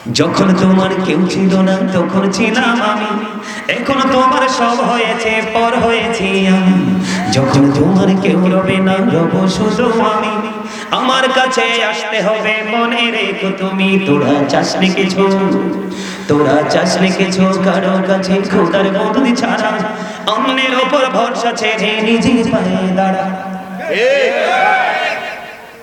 যখন তোমার কেউ ছিল না তখন ছিলাম আমি, এখন তোমার সব হয়েছে পর হয়েছি আমি। যখন তোমার কেউ রবে না রব শুধু আমি, আমার কাছে আসতে হবে মনে রেখো তুমি। তোরা চাসনি কিছু, তোরা চাসনি কিছু কারো কাছে খোদার বদলি ছাড়া, অন্যের ওপর ভরসা ছেড়ে নিজের পায়ে দাঁড়া।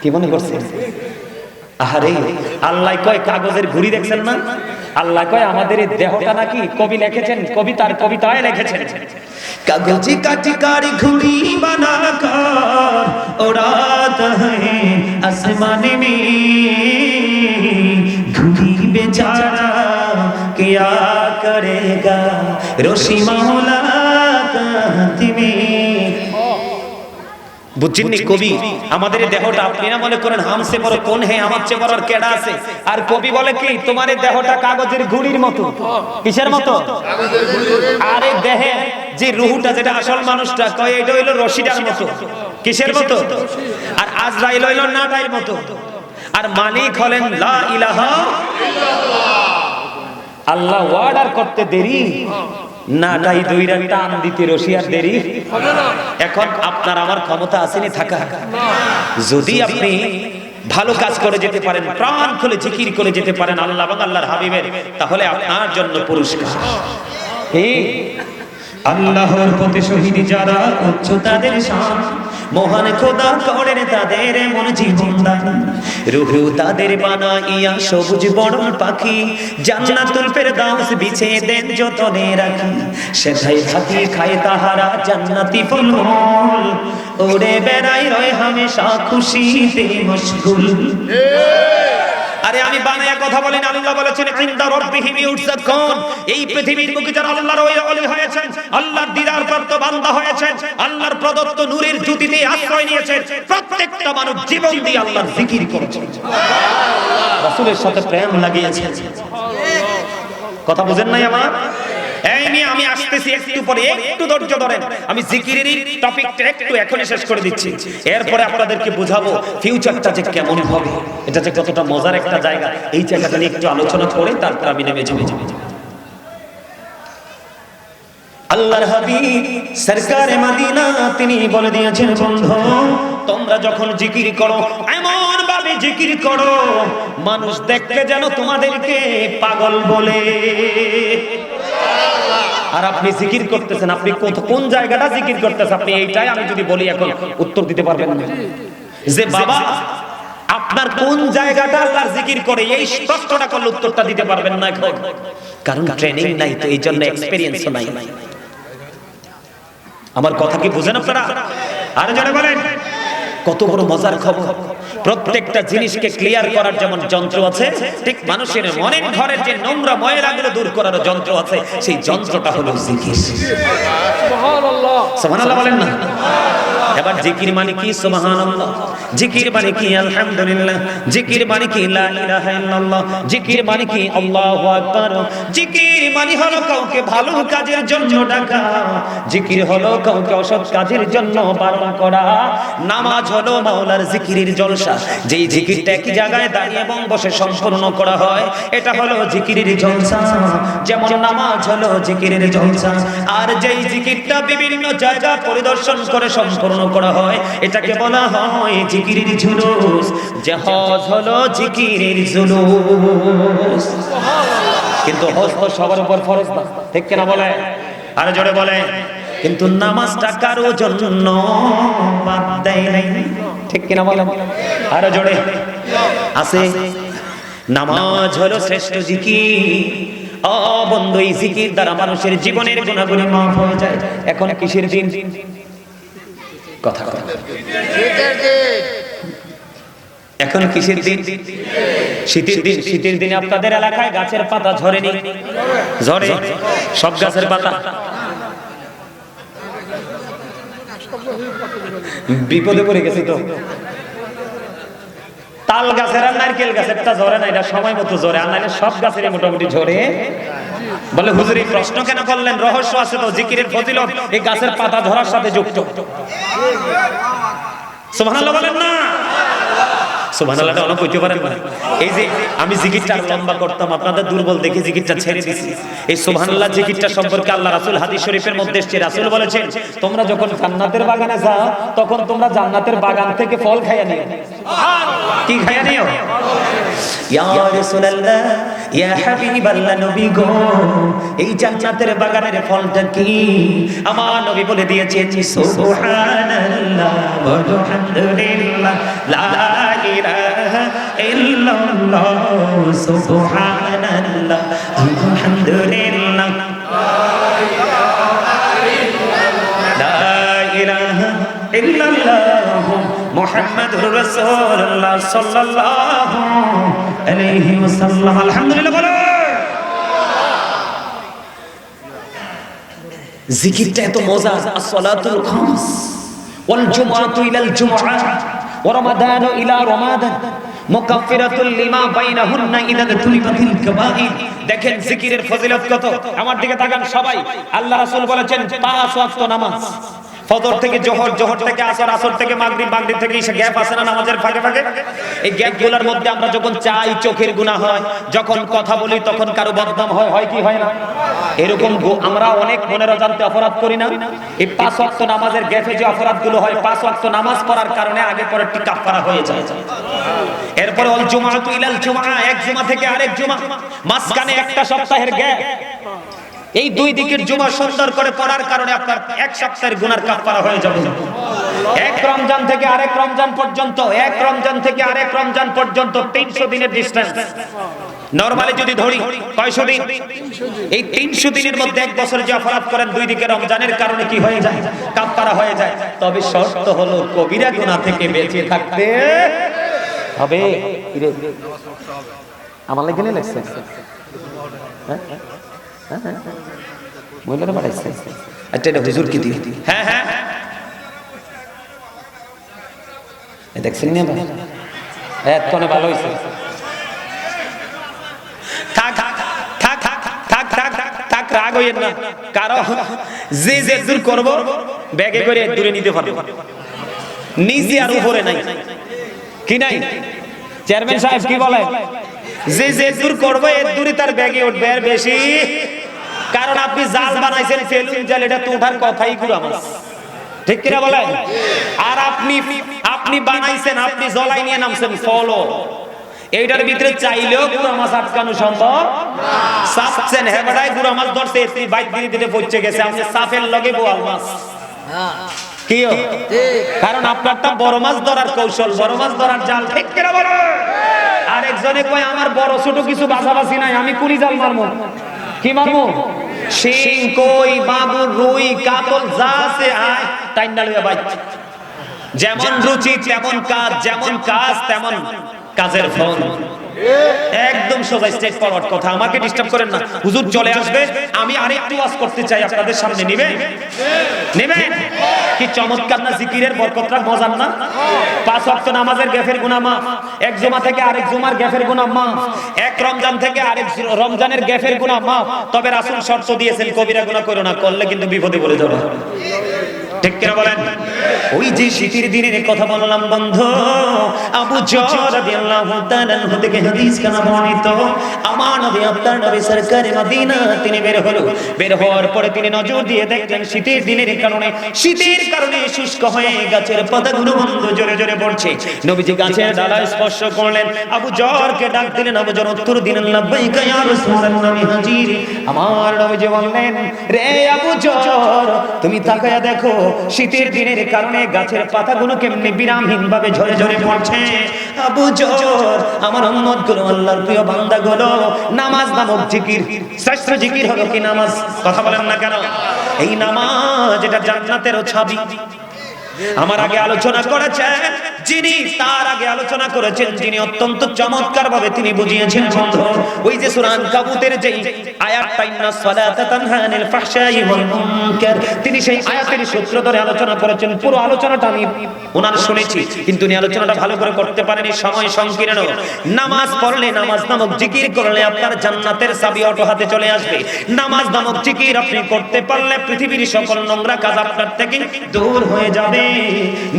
কি মনে করছেন? আরে আল্লাহ কয় কাগজের ঘুড়ি দেখছেন না? আল্লাহ কয় আমাদের এই দেহটা নাকি কবি লিখেছেন, কবিতার কবিতায় লিখেছেন, কাগজি কাটি কারি ঘুড়ি বানাकर उड़ाता है आसमान में, घुड़ी बेचारा क्या करेगा रोशी मौला का हाथ में। বুঝছেন কবি আমাদের দেহটা, আপনি না মনে করেন হামসে বড় কোন হে, আমার চেয়ে বড় কেডা আছে। আর কবি বলে কি তোমার দেহটা কাগজের ঘুড়ির মতো। কিসের মতো? আরে দেহে যে রুহটা, যেটা আসল মানুষটা, কয় এটা হইলো রশিদার মতো। কিসের মতো? আর আজরাইল হইলো নাটার মতো। আর মালিক হলেন লা ইলাহা ইল্লাল্লাহ। আল্লাহ অর্ডার করতে দেরি, নাটাই দুইটা টান দিতে রশিয়ার দেরি। এখন আপনার আমার ক্ষমতা আসেনি থাকা। যদি আপনি ভালো কাজ করে যেতে পারেন, প্রাণ খুলে জিকির করে যেতে পারেন আল্লাহ এবং আল্লাহর হাবিবের, তাহলে আপনার জন্য পুরস্কার। আল্লাহর পথে শহীদ যারা উচ্চ তাদের শান, মহান খোদা করেন তাদের এমন জীবন দান। রূহ তাদের বানাইয়া সবুজ বরণ পাখি, জান্নাতুল ফেরদাউস বিছিয়ে দেন যতনে রাখি। সেথায় থাকি খায় তাহারা জান্নাতি ফলমূল, ওরে বেড়াই রয় হামেশা খুশিতে মশগুল। আরে আমি বানায়া কথা বলি না, আল্লাহ বলেছেন ইনদা রাব্বিহিম ইউরযাকুন। এই পৃথিবীর বুকে যারা আল্লাহর ওলি হয়েছেন, আল্লাহর দিদার প্রাপ্ত বান্দা হয়েছেন, আল্লাহর প্রদত্ত নূরের জ্যোতিতে আশ্রয় নিয়েছেন, প্রত্যেকটা মানুষ জীবন দিয়ে আল্লাহর জিকির করেছেন, সুবহানাল্লাহ, রাসূলের সাথে প্রেম লাগিয়েছেন। কথা বুঝেন নাই আমার? এই নিয়ে আমি আসতেছি একটু পরে, একটু ধৈর্য ধরেন। আমি জিকিরের টপিকটা একটু এখনই শেষ করে দিচ্ছি, এরপরে আপনাদেরকে বুঝাবো ফিউচারটা যে কেমন হবে, এটা যে কতটা মজার একটা জায়গা। এই জায়গাটা নিয়ে একটু আলোচনা করে তারপর আমি নেমে যাবো। আল্লাহর হাবিব সরকারে মদিনা তিনি বলে দিয়েছেন, বন্ধু তোমরা যখন জিকির করো এমন ভাবে জিকির করো মানুষ দেখতে যেন তোমাদেরকে পাগল বলে। আর আপনি জিকির করতেছেন, আপনি কোন জায়গাটা জিকির করতেছেন আপনি এইটাই আমি যদি বলি এখন উত্তর দিতে পারবেন না যে বাবা আপনার কোন জায়গাটা আল্লাহর জিকির করে, এই প্রশ্নটা করলে উত্তরটা দিতে পারবেন না এখন, কারণ ট্রেনিং নাই, তো এই জন্য এক্সপেরিয়েন্সও নাই। আমার কথা কি বুঝেন আপনারা? আরে জোরে বলেন। কত বড় মজার খবর! প্রত্যেকটা জিনিসকে ক্লিয়ার করার যেমন যন্ত্র আছে, ঠিক মানুষের মনের ঘরের যে নোংরা ময়লাগুলো দূর করার যন্ত্র আছে, সেই যন্ত্রটা হলো জিকির। সুবহানাল্লাহ, সুবহানাল্লাহ বলেন না? এবার জিকির মানে কি? সুবহানাল্লাহ। জিকির মানে কি? আলহামদুলিল্লাহ। জিকির মানে কি? লা ইলাহা ইল্লাল্লাহ। জিকির মানে কি? আল্লাহু আকবার। জিকির মানে হলো কাউকে ভালো কাজের জন্য ডাকা, জিকির হলো কাউকে অসৎ কাজের জন্য বারণ করা। নামাজ হলো মাওলার জিকিরের জলসা, যেই জিকিরটা একই জায়গায় দাঁড়িয়ে এবং বসে সম্পূর্ণ করা হয়, এটা হলো জিকিরের জলসা। যেমন নামাজ হলো জিকিরের জলসা, আর যেই জিকিরটা বিভিন্ন জায়গা পরিদর্শন করে সম্পূর্ণ করা হয়, এটাকে বলা হয় জিকিরের জুলুস। যে হজ হলো জিকিরের জুলুস। কিন্তু হজ তো সবার উপর ফরজ না, ঠিক কিনা বলে? আরে জোরে বলে। কিন্তু নামাজটা কারো জন্য বাদ দেয় নাই, ঠিক কিনা বলেন? আরে জোরে আছে। নামাজ হলো শ্রেষ্ঠ জিকির। ও বন্ধু, এই জিকির দ্বারা মানুষের জীবনের গুনাহগুলো মাফ হয়ে যায়। এখন কিসের দিন? কথা কথা এখন কিসের দিন? শীতের দিন। শীতের দিনে আপনাদের এলাকায় গাছের পাতা ঝরেনি? ঝরে সব গাছের পাতা। বিপদে পড়ে গেছে তো। তাল গাছের আর নারকেল গাছেরটা ঝরে না, এটা সময় মতো ঝরে, আর নাহলে সব গাছের মোটামুটি ঝরে। বলে হুজুর এই প্রশ্ন কেন করলেন? রহস্য আছে তো, জিকিরের ফজিলত এই গাছের পাতা ঝরার সাথে যুক্ত। সুবহানাল্লাহ বলেন না? সুবহানাল্লাহটা অনেক কইতে পারেন না। এই যে আমি জিকিরটা লম্বা করতাম, আপনাদের দুর্বল দেখে জিকিরটা ছেড়ে দিছি। এই সুবহানাল্লাহ জিকিরটা সম্পর্কে আল্লাহ রাসূল হাদিস শরীফের মধ্যে এসেছে, রাসূল বলেছেন তোমরা যখন জান্নাতের বাগানে যাও তখন তোমরা জান্নাতের বাগান থেকে ফল খাইয়া নিও। কি খাইয়া নিও? ইয়া রাসূলুল্লাহ, ইয়া হাবিবাল্লাহ, নবী গো, এই জান্নাতের বাগানের ফলটা কি? আমার নবী বলে দিয়েছেন সুবহানাল্লাহ ওয়া আলহামদুলিল্লাহ লা ইলাহা ইল্লাল্লাহ সুবহানাল্লাহ আলহামদুলিল্লাহ লা ইলাহা ইল্লাল্লাহ মুহাম্মাদুর রাসূলুল্লাহ সাল্লাল্লাহু আলাইহি ওয়াসাল্লাম। আলহামদুলিল্লাহ বলো। জিকিরটা এত মজা। আসসালাতুল খামস ওয়াল জুমআতু ইলাল জুমআ ওয়া রমাদানু ইলা রমাদান মুকাফফিরাতুল লিমা বাইনাহুন্না ইযা তুলিবাতিল কাবাইর। দেখেন জিকিরের ফজিলত কত। আমার দিকে তাকান সবাই। আল্লাহ রাসূল বলেছেন 5 ওয়াক্ত নামাজ, ফজর থেকে জোহর, জোহর থেকে আসর, আসর থেকে মাগরিব, মাগরিব থেকে ঈশা, গ্যাপ আছে না নামাজের ফাঁকে ফাঁকে? এই গ্যাপগুলোর মধ্যে আমরা যখন চাই চোখের গুনাহ হয়, যখন কথা বলি তখন কারো বদনাম হয়, হয় কি হয় না? এরকম আমরা অনেক মনের অজান্তে অপরাধ করি না? এই 5 ওয়াক্ত নামাজের গ্যাপে যে অপরাধগুলো হয়, 5 ওয়াক্ত নামাজ পড়ার কারণে আগে পরে কাফারা হয়ে যায়। এরপরে ওয়াল জুমআতু ইলাল জুমআ, এক জুমা থেকে আরেক জুমা, মাঝখানে একটা সপ্তাহের গ্যাপ। এই দুই দিকের জুমা সুন্দর করে পড়ার কারণে আপনার এক সপ্তাহের গুনার কাফারা হয়ে যাবে। এক রমজান থেকে আরেক রমজান পর্যন্ত, এক রমজান থেকে আরেক রমজান পর্যন্ত 300 দিনের ডিসটেন্স। নরমালি যদি ধরি কয়শো দিন? এই 300 দিনের মধ্যে এক বছর যে অপরাধ করেন দুই দিকে রমজানের কারণে কি হয়ে যায়? কাফারা হয়ে যায়। তবে শর্ত হলো কবিরা গুনাহ থেকে বেঁচে থাকতে হবে। আমার লাগে না লাগছে? হ্যাঁ মহিলারা বাড়াইছে। আচ্ছা এটা হুজুর কি দিই? হ্যাঁ হ্যাঁ দেখছেন না ভাই? এতক্ষণে ভালো হয়েছে। থাক থাক থাক থাক থাক থাক, রাগ হইয়েন না। কারণ যে যে দূর করবো ব্যাগে করে দূরে নিতে পারবো, নিজে আর উপরে নাই। কি নাই? চেয়ারম্যান সাহেব কি বলেন? যে যে দূর করবো এর দূরে তার ব্যাগে উঠবে আর বেশি। কারণ আপনি জাল বানাইছেন ফেলুন জাল, এটা তো ওঠার কথাই গুড়া মাছ, ঠিক কিনা বলেন? আর আপনি বানাইছেন, আপনি জলাই নিয়ে নামছেন ফলো। এইটার ভিতরে চাইলেও গুড়া মাছ আটকানো সম্ভব। সাপছেন হেবাড়ায় গুড়া মাছ ধরছে, এসি বাইক দিয়ে দিতে পড়ছে গেছে, আপনি সাপের লগে বোয়াল মাছ। কিও? কারণ আপনারটা বড় মাছ ধরার কৌশল, বড় মাছ ধরার জাল, ঠিক কিনা বলেন? আরেকজনে কয় আমার বড় ছোট কিছু বাছাবাছি নাই, আমি কুলি জাল মারবো। কি মারবো? শিং, কই, মাগুর, রুই, কাতল যা আছে আয় টাইনা লইয়া বাইক। যেমন রুচি তেমন কাজ, যেমন কাজ তেমন কাজের ফল। একদম সোজা স্ট্রেট ফরওয়ার্ড কথা। আমাকে ডিস্টার্ব করেন না। হুজুর চলে আসবে, আমি আরেকটু ওয়াজ করতে চাই আপনাদের সামনে। নেবেন? নেবেন? কি চমৎকার না জিকিরের বরকতটা, মজার না? 5 ওয়াক্ত নামাজের গ্যাপের গুনাহ মাফ, এক জুমা থেকে আরেক জুমার গ্যাপের গুনাহ মাফ, এক রমজান থেকে আরেক রমজানের গ্যাপের গুনাহ মাফ। তবে রাসূল শর্ত দিয়েছেন কবিরা গুনাহ করো না, করলে কিন্তু বিপদে পড়ে যাবে। ঠিক কিনা বলেন? ওই যে শীতের দিনের কথা বললাম বন্ধু, আবু যর রাদিয়াল্লাহু তাআলা থেকে হাদিস কানা বর্ণিত, আমার নবী আপনার নবী সরকারে মদিনা তিনি বের হলো। বের হওয়ার পরে তিনি নজর দিয়ে দেখলেন শীতের দিনের কারণে, শীতের কারণে শুষ্ক হয়ে গাছের পাতাগুলো বন্ধ জোরে জোরে পড়ছে। নবীজি গাছের ডালা স্পর্শ করলেন, আবু যরকে ডাক দিলেন। আবু যর উত্তর দিলেন লাব্বাইকা ইয়া রাসূলুল্লাহ, আমি হাজির। আমার নবীজি বললেন, রে আবু যর তুমি তাকায়া দেখো শীতের দিনের কারণে গাছের পাতাগুলো কেমনি বিরামহীন ভাবে ঝরে ঝরে পড়ছে। আবু যর আমার উম্মত গুলো, আল্লাহর প্রিয় বান্দা গুলো, নামাজ নামক জিকির, শ্রেষ্ঠ জিকির হলো কি নামাজ? কথা বলেন না কেন? এই নামাজ এটা জান্নাতেরও চাবি। আমার আগে আলোচনা করেছেন যিনি, তার আগে আলোচনা করেছেন যিনি, অত্যন্ত চমৎকার ভাবে তিনি বুঝিয়েছেন বন্ধু। ওই যে সূরা আনকাবুতের যে আয়াতটা ইন্নাস সালাতা তানহা আনিল ফাহশাই ওয়াল মুনকার, তিনি সেই আয়াতের সূত্র ধরে আলোচনা করেছেন। পুরো আলোচনাটা আমি ওনার শুনেছি, কিন্তু উনি আলোচনাটা ভালো করে করতে পারেনি, সময় সংকীর্ণ। নামাজ পড়লে, নামাজ নামক জিকির করলে আপনার জান্নাতের চাবি অটো হাতে চলে আসবে। নামাজ নামক জিকির আপনি করতে পারলে পৃথিবীর সকল নোংরা কাজ আপনার থেকে দূর হয়ে যাবে।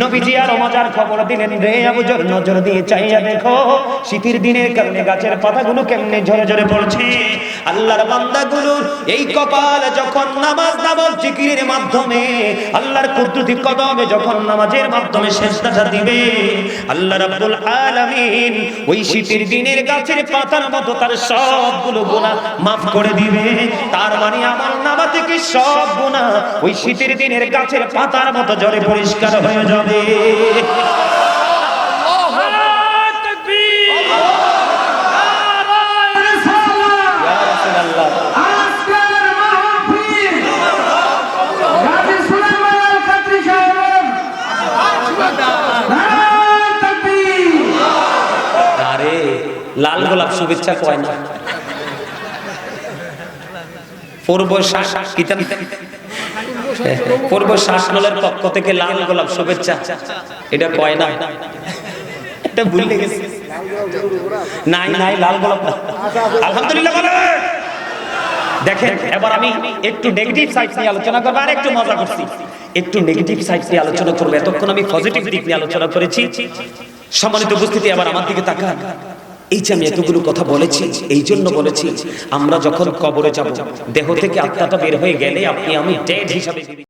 নবীজি আরো মজার খবর দিলেন, রে আবু যর নজর দিয়ে চাইয়া দেখো শীতের দিনের কারণে গাছের পাতাগুলো কেমনে ঝরে ঝরে পড়ছে। আল্লাহর বান্দাগুলোর এই কপাল যখন নামাজ জিকিরের মাধ্যমে আল্লাহর কুদরতি কদমে যখন নামাজের মাধ্যমে সিজদাটা দিবে, আল্লাহ রাব্বুল আলামিন ওই শীতের দিনের গাছের পাতার মতো তার সবগুলো গুনাহ মাফ করে দিবে। তার মানে আমার নামা থেকে সব গুনাহ ওই শীতের দিনের গাছের পাতার মতো ঝরে পরিষ্কার হয়ে যাবে। আরে লাল গোলাপ শুভেচ্ছা কয় না, পূর্ব শাসনলের পক্ষ থেকে লাল গোলাপ শুভেচ্ছা এটা কয় না, এটা ভুলে গেছি। নাই নাই লাল গোলাপ না। আলহামদুলিল্লাহ বলেন। দেখেন এবার আমি একটু নেগেটিভ সাইড নিয়ে আলোচনা করব, আর একটু মজা করছি, একটু নেগেটিভ সাইড নিয়ে আলোচনা করব। এতক্ষণ আমি পজিটিভ দিক নিয়ে আলোচনা করেছি। সম্মানিত উপস্থিতি, আবার আমার দিকে তাকান। এই যে আমি এতগুলো কথা বলেছি, এই জন্য বলেছি আমরা যখন কবরে যাব, দেহ থেকে আত্মাটা বের হয়ে গেলে আপনি আমি ডেড হিসাবে